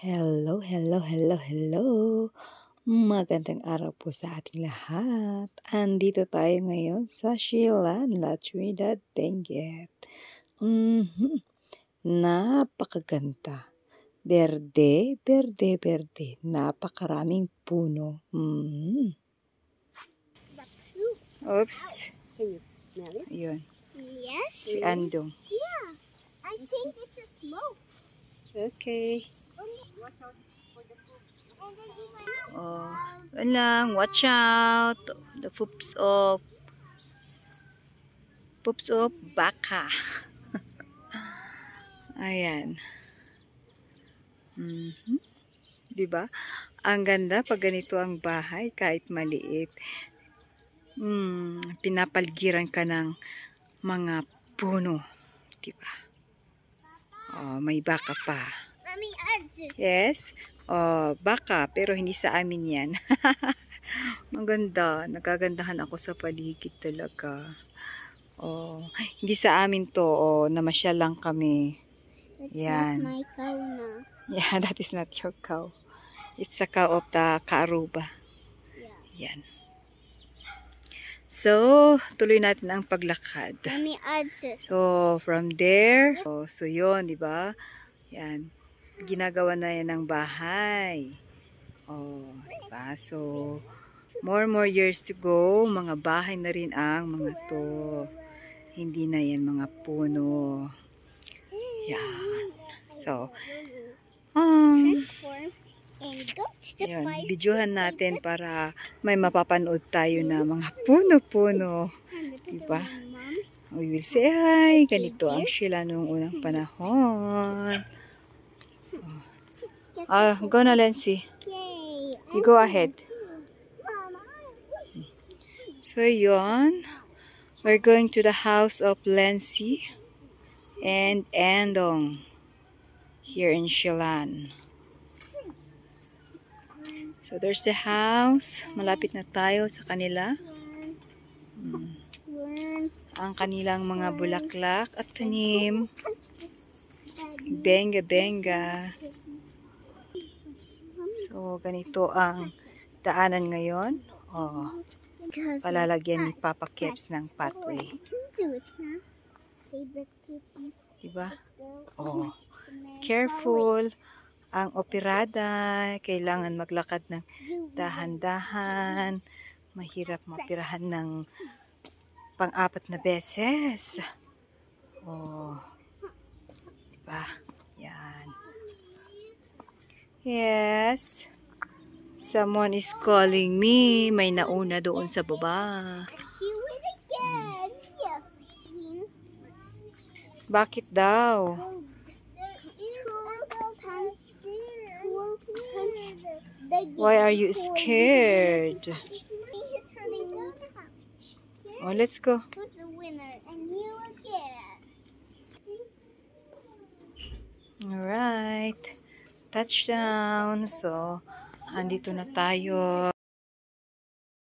Hello, hello, hello, hello. Magandang araw po sa ating lahat. Andito tayo ngayon sa Silan, La Trinidad, Benguet. Napakaganda. Berde, berde, berde. Napakaraming puno. Oops. Can you smell it? Ayun, Yes. si Andong. Yeah. I think it's a smoke. Okay. Watch out for the food. Oh, yun lang. Watch out. The poops of baka. Ayan. Diba? Ang ganda pag ganito ang bahay kahit maliit. Pinapaligiran ka ng mga puno. Diba? Oh, may baka pa. Mommy, Yes? Oh, baka pero hindi sa amin yan. Ang ganda. Nagagandahan ako sa paligid talaga. Oh, hindi sa amin to. Oh, namasyal lang kami. That's Yan. not my cow now. Yeah, that is not your cow. It's the cow of the Kaaruba. Yeah. Yan. So, tuloy natin ang paglakad. Mommy, So, from there, so yun, di ba? Yan. Ginagawa na yan ng bahay. Oh, di ba? So, more years to go, mga bahay na rin ang mga to. Hindi na yan mga puno. Yan. So, transform and go to the yun, fire. videohan natin para may mapapanood tayo na mga puno-puno. Diba? We will say hi. Ganito ang sila noong unang panahon. Go na, Lency. Yay! You go ahead. Mama. So, yun. We're going to the house of Lency and Andong here in Silan. So, there's the house. Malapit na tayo sa kanila. Ang kanilang mga bulaklak at tanim. Benga. So, ganito ang daanan ngayon. Oh, palalagyan ni Papa Keps ng pathway. Diba? Oh, careful. Ang operada, kailangan maglakad ng dahan-dahan. Mahirap mapirahan ng pang-apat na beses. Oh, diba? Yan. Yes. Someone is calling me. May nauna doon sa baba. Bakit daw? Why are you scared? Oh, let's go. Alright. Touchdown. So, andito na tayo